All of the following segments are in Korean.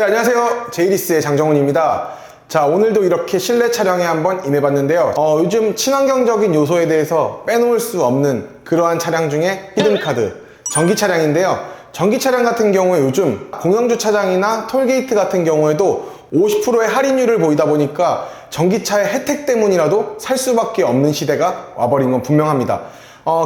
네, 안녕하세요. 제이리스의 장정훈입니다. 자, 오늘도 이렇게 실내 촬영에 한번 임해봤는데요. 요즘 친환경적인 요소에 대해서 빼놓을 수 없는 그러한 차량 중에 히든카드, 전기 차량인데요. 전기 차량 같은 경우에 요즘 공영주차장이나 톨게이트 같은 경우에도 50%의 할인율을 보이다 보니까 전기차의 혜택 때문이라도 살 수밖에 없는 시대가 와버린 건 분명합니다.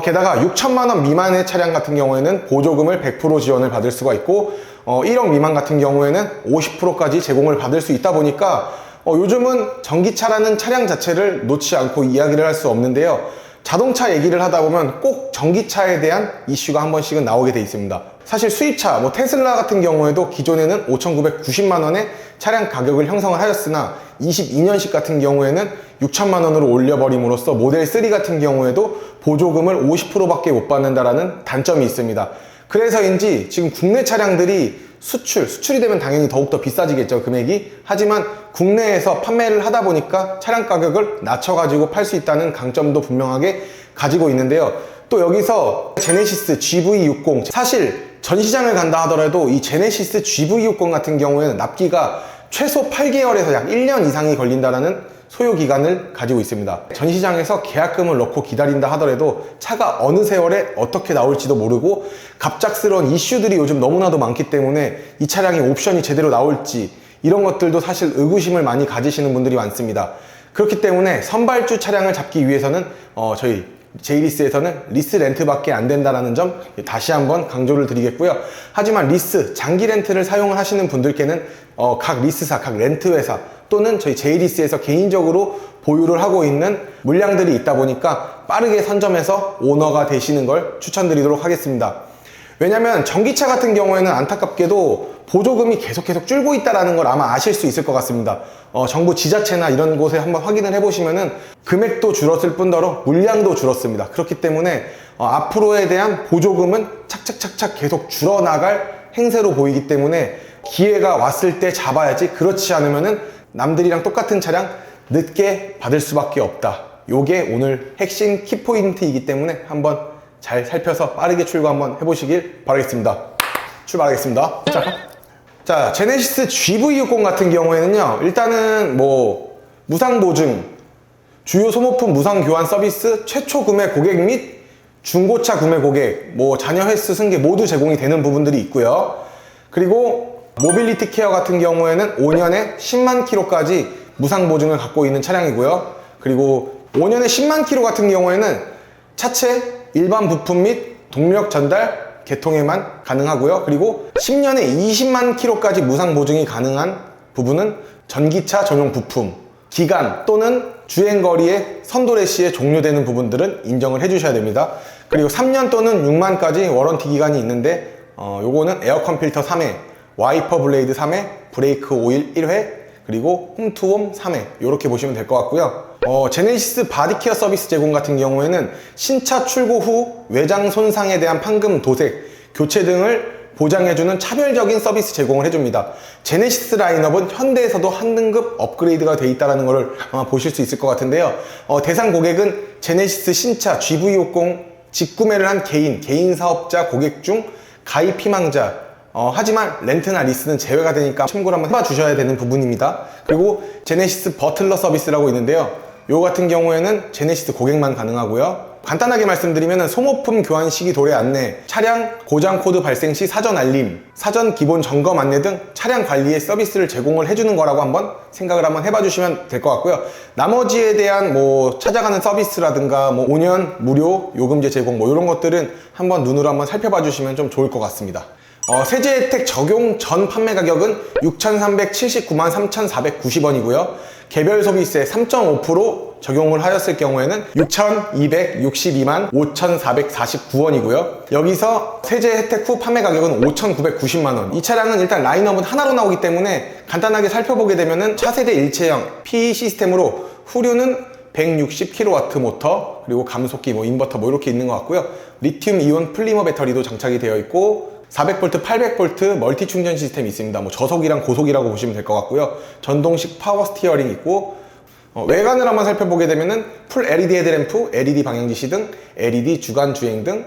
게다가 6천만 원 미만의 차량 같은 경우에는 보조금을 100% 지원을 받을 수가 있고 1억 미만 같은 경우에는 50%까지 제공을 받을 수 있다 보니까 요즘은 전기차라는 차량 자체를 놓지 않고 이야기를 할 수 없는데요. 자동차 얘기를 하다 보면 꼭 전기차에 대한 이슈가 한 번씩은 나오게 돼 있습니다. 사실 수입차, 테슬라 같은 경우에도 기존에는 5,990만 원의 차량 가격을 형성을 하였으나 22년식 같은 경우에는 6천만 원으로 올려버림으로써 모델 3 같은 경우에도 보조금을 50%밖에 못 받는다라는 단점이 있습니다. 그래서인지 지금 국내 차량들이 수출이 되면 당연히 더욱더 비싸지겠죠, 금액이. 하지만 국내에서 판매를 하다 보니까 차량 가격을 낮춰가지고 팔 수 있다는 강점도 분명하게 가지고 있는데요. 또 여기서 제네시스 GV60, 사실 전 시장을 간다 하더라도 이 제네시스 GV60 같은 경우에는 납기가 최소 8개월에서 약 1년 이상이 걸린다라는 소요 기간을 가지고 있습니다. 전 시장에서 계약금을 넣고 기다린다 하더라도 차가 어느 세월에 어떻게 나올지도 모르고 갑작스러운 이슈들이 요즘 너무나도 많기 때문에 이 차량이 옵션이 제대로 나올지 이런 것들도 사실 의구심을 많이 가지시는 분들이 많습니다. 그렇기 때문에 선발주 차량을 잡기 위해서는 저희 제이리스에서는 리스 렌트밖에 안 된다는 점 다시 한번 강조를 드리겠고요. 하지만 리스, 장기 렌트를 사용을 하시는 분들께는 각 리스사, 각 렌트 회사 또는 저희 제이리스에서 개인적으로 보유를 하고 있는 물량들이 있다 보니까 빠르게 선점해서 오너가 되시는 걸 추천드리도록 하겠습니다. 왜냐면 전기차 같은 경우에는 안타깝게도 보조금이 계속 줄고 있다는 걸 아마 아실 수 있을 것 같습니다. 정부 지자체나 이런 곳에 한번 확인을 해보시면은 금액도 줄었을 뿐더러 물량도 줄었습니다. 그렇기 때문에 앞으로에 대한 보조금은 착착 계속 줄어나갈 행세로 보이기 때문에 기회가 왔을 때 잡아야지, 그렇지 않으면은 남들이랑 똑같은 차량 늦게 받을 수밖에 없다. 요게 오늘 핵심 키포인트이기 때문에 한번 잘 살펴서 빠르게 출고 한번 해보시길 바라겠습니다. 출발하겠습니다. 자, 제네시스 GV60 같은 경우에는요, 일단은 무상 보증, 주요 소모품 무상 교환 서비스, 최초 구매 고객 및 중고차 구매 고객, 자녀 횟수 승계 모두 제공이 되는 부분들이 있고요. 그리고 모빌리티 케어 같은 경우에는 5년에 10만 킬로까지 무상 보증을 갖고 있는 차량이고요. 그리고 5년에 10만 킬로 같은 경우에는 차체 일반 부품 및 동력 전달 개통에만 가능하고요. 그리고 10년에 20만 킬로까지 무상 보증이 가능한 부분은 전기차 전용 부품, 기간 또는 주행거리의 선도래 시에 종료되는 부분들은 인정을 해주셔야 됩니다. 그리고 3년 또는 6만까지 워런티 기간이 있는데 요거는 에어컨 필터 3회, 와이퍼 블레이드 3회, 브레이크 오일 1회, 그리고 홈투홈 3회 이렇게 보시면 될 것 같고요. 제네시스 바디케어 서비스 제공 같은 경우에는 신차 출고 후 외장 손상에 대한 판금 도색, 교체 등을 보장해주는 차별적인 서비스 제공을 해줍니다. 제네시스 라인업은 현대에서도 한 등급 업그레이드가 돼 있다는 것을 아마 보실 수 있을 것 같은데요. 대상 고객은 제네시스 신차 GV60 직구매를 한 개인 사업자 고객 중 가입 희망자, 하지만 렌트나 리스는 제외가 되니까 참고를 한번 해봐 주셔야 되는 부분입니다. 그리고 제네시스 버틀러 서비스라고 있는데요. 요 같은 경우에는 제네시스 고객만 가능하고요. 간단하게 말씀드리면 소모품 교환 시기 도래 안내, 차량 고장 코드 발생 시 사전 알림, 사전 기본 점검 안내 등 차량 관리의 서비스를 제공을 해주는 거라고 한번 생각을 한번 해봐 주시면 될 것 같고요. 나머지에 대한 찾아가는 서비스라든가 5년 무료 요금제 제공 이런 것들은 한번 눈으로 한번 살펴봐 주시면 좀 좋을 것 같습니다. 세제 혜택 적용 전 판매 가격은 6,379만 3,490원이고요. 개별 소비세 3.5% 적용을 하였을 경우에는 6,262만 5,449원이고요. 여기서 세제 혜택 후 판매 가격은 5,990만원. 이 차량은 일단 라인업은 하나로 나오기 때문에 간단하게 살펴보게 되면은 차세대 일체형 PE 시스템으로 후륜은 160kW 모터, 그리고 감속기, 인버터 이렇게 있는 것 같고요. 리튬 이온 플리머 배터리도 장착이 되어 있고 400V, 800V 멀티 충전 시스템이 있습니다. 저속이랑 고속이라고 보시면 될 것 같고요. 전동식 파워 스티어링 있고, 외관을 한번 살펴보게 되면은 풀 LED 헤드램프, LED 방향지시 등, LED 주간 주행 등,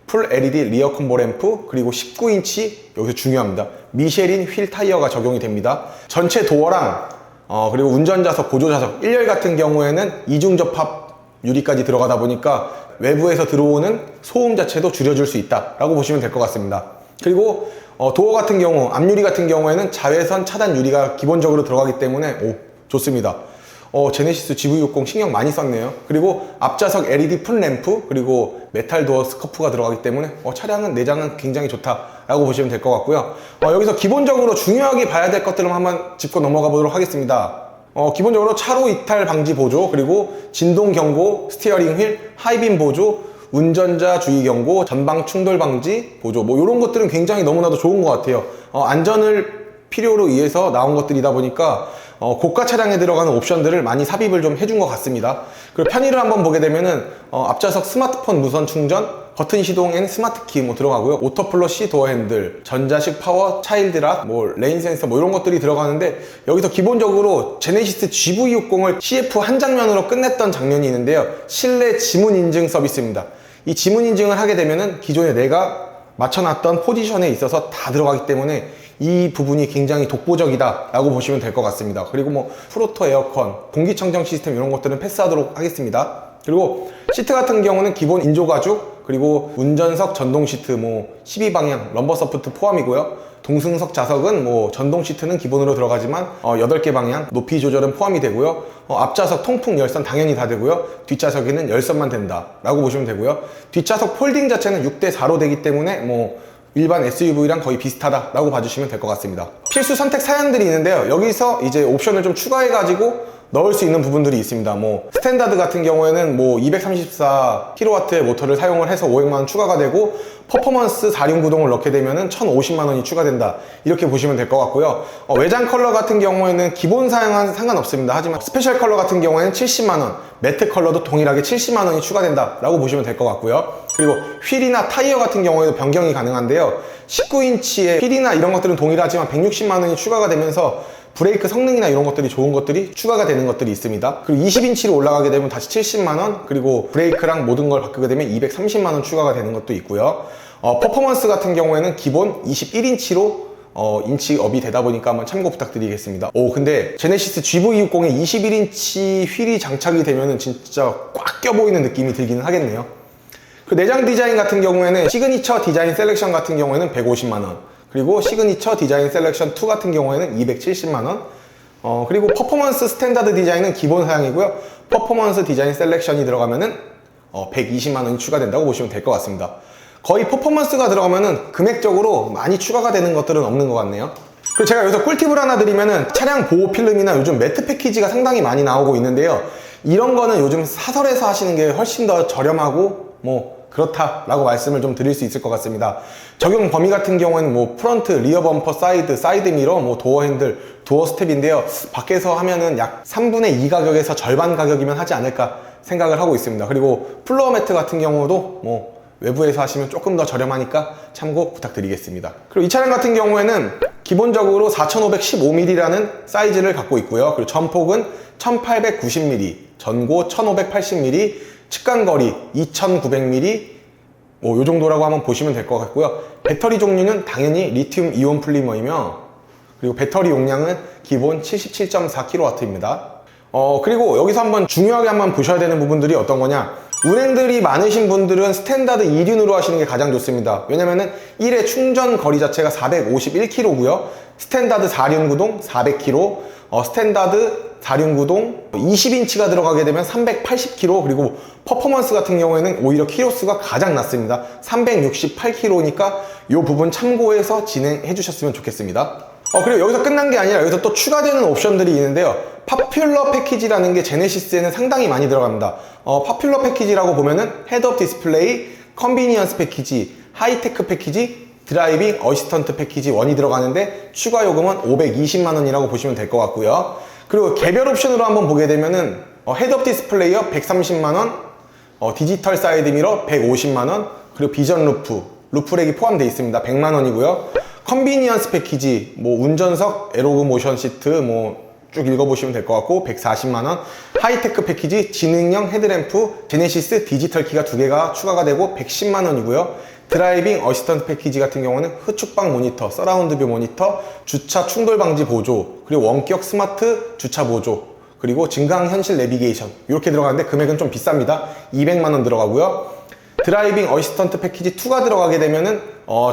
풀 LED 리어 콤보 램프, 그리고 19인치 여기서 중요합니다. 미쉐린 휠 타이어가 적용이 됩니다. 전체 도어랑 그리고 운전자석, 보조자석 1열 같은 경우에는 이중 접합 유리까지 들어가다 보니까 외부에서 들어오는 소음 자체도 줄여줄 수 있다라고 보시면 될 것 같습니다. 그리고 도어 같은 경우, 앞유리 같은 경우에는 자외선 차단 유리가 기본적으로 들어가기 때문에 좋습니다. 제네시스 GV60 신경 많이 썼네요. 그리고 앞좌석 LED 풀 램프, 그리고 메탈 도어 스커프가 들어가기 때문에 차량은 내장은 굉장히 좋다라고 보시면 될 것 같고요. 여기서 기본적으로 중요하게 봐야 될 것들을 한번 짚고 넘어가 보도록 하겠습니다. 기본적으로 차로 이탈 방지 보조, 그리고 진동 경고, 스티어링 휠, 하이빔 보조, 운전자 주의 경고, 전방 충돌 방지 보조, 이런 것들은 굉장히 너무나도 좋은 것 같아요. 안전을 필요로 위해서 나온 것들이다 보니까 고가 차량에 들어가는 옵션들을 많이 삽입을 좀 해준 것 같습니다. 그리고 편의를 한번 보게 되면은 앞좌석 스마트폰 무선 충전, 버튼 시동엔 스마트키 들어가고요. 오토 플러시 도어 핸들, 전자식 파워 차일드락, 레인 센서 이런 것들이 들어가는데, 여기서 기본적으로 제네시스 GV60을 CF 한 장면으로 끝냈던 장면이 있는데요. 실내 지문 인증 서비스입니다. 이 지문 인증을 하게 되면은 기존에 내가 맞춰놨던 포지션에 있어서 다 들어가기 때문에 이 부분이 굉장히 독보적이다 라고 보시면 될 것 같습니다. 그리고 프로토 에어컨, 공기청정 시스템 이런 것들은 패스하도록 하겠습니다. 그리고 시트 같은 경우는 기본 인조가죽, 그리고 운전석 전동 시트 12방향 럼버 서포트 포함이고요. 동승석 좌석은 전동 시트는 기본으로 들어가지만 8개 방향 높이 조절은 포함이 되고요. 앞좌석 통풍 열선 당연히 다 되고요. 뒷좌석에는 열선만 된다 라고 보시면 되고요. 뒷좌석 폴딩 자체는 6대4로 되기 때문에 일반 SUV랑 거의 비슷하다라고 봐주시면 될 것 같습니다. 필수 선택 사양들이 있는데요. 여기서 이제 옵션을 좀 추가해가지고 넣을 수 있는 부분들이 있습니다. 스탠다드 같은 경우에는 234kW의 모터를 사용을 해서 500만원 추가가 되고, 퍼포먼스 4륜 구동을 넣게 되면은 1,050만원이 추가된다, 이렇게 보시면 될 것 같고요. 외장 컬러 같은 경우에는 기본 사양은 상관없습니다. 하지만 스페셜 컬러 같은 경우에는 70만원, 매트 컬러도 동일하게 70만원이 추가된다 라고 보시면 될 것 같고요. 그리고 휠이나 타이어 같은 경우에도 변경이 가능한데요. 19인치의 휠이나 이런 것들은 동일하지만 160만원이 추가가 되면서 브레이크 성능이나 이런 것들이 좋은 것들이 추가가 되는 것들이 있습니다. 그리고 20인치로 올라가게 되면 다시 70만원, 그리고 브레이크랑 모든 걸 바꾸게 되면 230만원 추가가 되는 것도 있고요. 퍼포먼스 같은 경우에는 기본 21인치로 인치업이 되다 보니까 한번 참고 부탁드리겠습니다. 근데 제네시스 GV60에 21인치 휠이 장착이 되면은 진짜 꽉 껴 보이는 느낌이 들기는 하겠네요. 그 내장 디자인 같은 경우에는 시그니처 디자인 셀렉션 같은 경우에는 150만원, 그리고 시그니처 디자인 셀렉션 2 같은 경우에는 270만원, 그리고 퍼포먼스 스탠다드 디자인은 기본 사양이고요. 퍼포먼스 디자인 셀렉션이 들어가면은 120만원이 추가된다고 보시면 될 것 같습니다. 거의 퍼포먼스가 들어가면은 금액적으로 많이 추가가 되는 것들은 없는 것 같네요. 그리고 제가 여기서 꿀팁을 하나 드리면은 차량 보호 필름이나 요즘 매트 패키지가 상당히 많이 나오고 있는데요. 이런 거는 요즘 사설에서 하시는 게 훨씬 더 저렴하고 그렇다라고 말씀을 좀 드릴 수 있을 것 같습니다. 적용 범위 같은 경우에는 프런트, 리어 범퍼, 사이드 미러, 도어 핸들, 도어 스텝인데요. 밖에서 하면은 약 3분의 2 가격에서 절반 가격이면 하지 않을까 생각을 하고 있습니다. 그리고 플로어 매트 같은 경우도 외부에서 하시면 조금 더 저렴하니까 참고 부탁드리겠습니다. 그리고 이 차량 같은 경우에는 기본적으로 4515mm라는 사이즈를 갖고 있고요. 그리고 전폭은 1890mm, 전고 1580mm, 측간거리 2900mm, 요 정도라고 한번 보시면 될 것 같고요. 배터리 종류는 당연히 리튬 이온 플리머이며, 그리고 배터리 용량은 기본 77.4kW입니다. 그리고 여기서 한번 중요하게 한번 보셔야 되는 부분들이 어떤 거냐, 운행들이 많으신 분들은 스탠다드 2륜으로 하시는 게 가장 좋습니다. 왜냐면은 1회 충전 거리 자체가 451km고요. 스탠다드 4륜 구동 400km, 스탠다드 4륜 구동 20인치가 들어가게 되면 380km, 그리고 퍼포먼스 같은 경우에는 오히려 키로수가 가장 낮습니다. 368km니까 이 부분 참고해서 진행해 주셨으면 좋겠습니다. 그리고 여기서 끝난 게 아니라 여기서 또 추가되는 옵션들이 있는데요. 파퓰러 패키지라는 게 제네시스에는 상당히 많이 들어갑니다. 파퓰러 패키지라고 보면은 헤드업 디스플레이, 컨비니언스 패키지, 하이테크 패키지, 드라이빙 어시스턴트 패키지 1이 들어가는데 추가 요금은 520만원이라고 보시면 될 것 같고요. 그리고 개별 옵션으로 한번 보게 되면은 헤드업 디스플레이어 130만원, 디지털 사이드 미러 150만원, 그리고 비전 루프렉이 포함되어 있습니다. 100만원이고요. 컨비니언스 패키지, 운전석, 에로그 모션 시트, 쭉 읽어보시면 될 것 같고 140만원. 하이테크 패키지 지능형 헤드램프 제네시스 디지털 키가 2개가 추가가 되고 110만원이고요. 드라이빙 어시스턴트 패키지 같은 경우는 후측방 모니터, 서라운드 뷰 모니터, 주차 충돌 방지 보조, 그리고 원격 스마트 주차 보조, 그리고 증강현실 내비게이션 이렇게 들어가는데 금액은 좀 비쌉니다. 200만원 들어가고요. 드라이빙 어시스턴트 패키지 2가 들어가게 되면은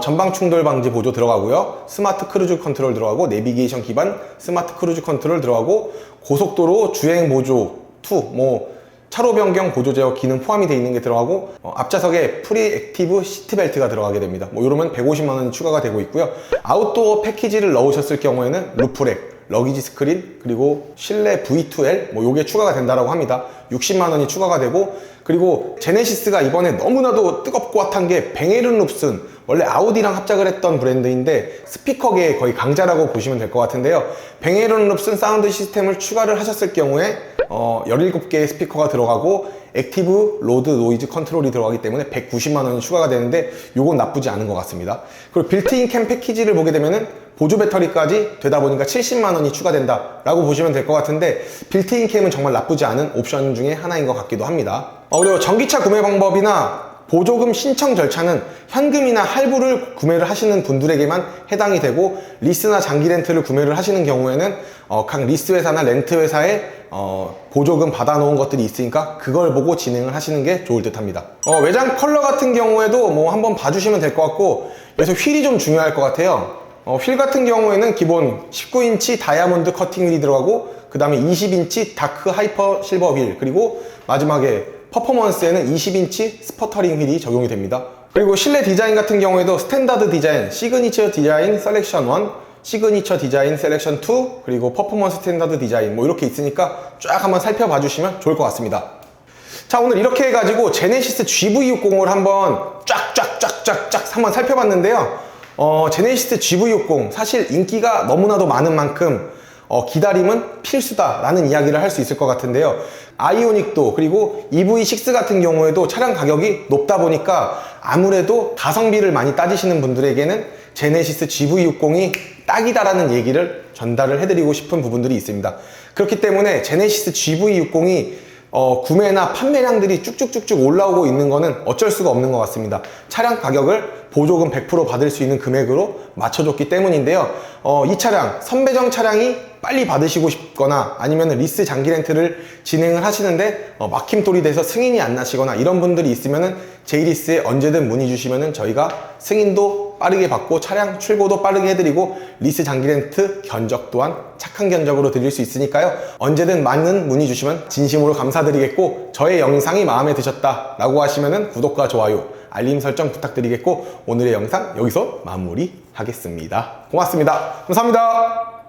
전방 충돌 방지 보조 들어가고요. 스마트 크루즈 컨트롤 들어가고 내비게이션 기반 스마트 크루즈 컨트롤 들어가고 고속도로 주행 보조 2, 차로 변경 보조 제어 기능 포함이 되어 있는 게 들어가고 앞좌석에 프리 액티브 시트벨트가 들어가게 됩니다. 이러면 150만원이 추가가 되고 있고요. 아웃도어 패키지를 넣으셨을 경우에는 루프렉, 러기지 스크린, 그리고 실내 V2L 요게 추가가 된다라고 합니다. 60만원이 추가가 되고, 그리고 제네시스가 이번에 너무나도 뜨겁고 핫한 게 뱅에른룹슨, 원래 아우디랑 합작을 했던 브랜드인데 스피커계의 거의 강자라고 보시면 될 것 같은데요. 뱅에른룹슨 사운드 시스템을 추가를 하셨을 경우에 17개의 스피커가 들어가고 액티브 로드 노이즈 컨트롤이 들어가기 때문에 190만원이 추가가 되는데 요건 나쁘지 않은 것 같습니다. 그리고 빌트인 캠 패키지를 보게 되면은 보조 배터리까지 되다 보니까 70만원이 추가된다 라고 보시면 될 것 같은데 빌트인 캠은 정말 나쁘지 않은 옵션 중에 하나인 것 같기도 합니다. 그리고 전기차 구매 방법이나 보조금 신청 절차는 현금이나 할부를 구매를 하시는 분들에게만 해당이 되고, 리스나 장기 렌트를 구매를 하시는 경우에는 각 리스 회사나 렌트 회사에 보조금 받아놓은 것들이 있으니까 그걸 보고 진행을 하시는 게 좋을 듯 합니다. 외장 컬러 같은 경우에도 한번 봐주시면 될 것 같고, 그래서 휠이 좀 중요할 것 같아요. 휠 같은 경우에는 기본 19인치 다이아몬드 커팅 휠이 들어가고, 그 다음에 20인치 다크 하이퍼 실버 휠, 그리고 마지막에 퍼포먼스에는 20인치 스퍼터링 휠이 적용이 됩니다. 그리고 실내 디자인 같은 경우에도 스탠다드 디자인, 시그니처 디자인 셀렉션 1, 시그니처 디자인 셀렉션 2, 그리고 퍼포먼스 스탠다드 디자인 이렇게 있으니까 쫙 한번 살펴봐 주시면 좋을 것 같습니다. 자, 오늘 이렇게 해가지고 제네시스 GV60을 한번 쫙쫙쫙쫙쫙 한번 살펴봤는데요. 제네시스 GV60 사실 인기가 너무나도 많은 만큼 기다림은 필수다 라는 이야기를 할 수 있을 것 같은데요. 아이오닉도 그리고 EV6 같은 경우에도 차량 가격이 높다 보니까 아무래도 가성비를 많이 따지시는 분들에게는 제네시스 GV60이 딱이다라는 얘기를 전달을 해드리고 싶은 부분들이 있습니다. 그렇기 때문에 제네시스 GV60이 구매나 판매량들이 쭉쭉쭉쭉 올라오고 있는 거는 어쩔 수가 없는 것 같습니다. 차량 가격을 보조금 100% 받을 수 있는 금액으로 맞춰줬기 때문인데요. 이 차량, 선배정 차량이 빨리 받으시고 싶거나 아니면 리스 장기 렌트를 진행을 하시는데 막힘돌이 돼서 승인이 안 나시거나 이런 분들이 있으면은 제이리스에 언제든 문의 주시면은 저희가 승인도 빠르게 받고 차량 출고도 빠르게 해드리고 리스 장기 렌트 견적 또한 착한 견적으로 드릴 수 있으니까요. 언제든 많은 문의 주시면 진심으로 감사드리겠고, 저의 영상이 마음에 드셨다 라고 하시면은 구독과 좋아요, 알림 설정 부탁드리겠고, 오늘의 영상 여기서 마무리하겠습니다. 고맙습니다. 감사합니다.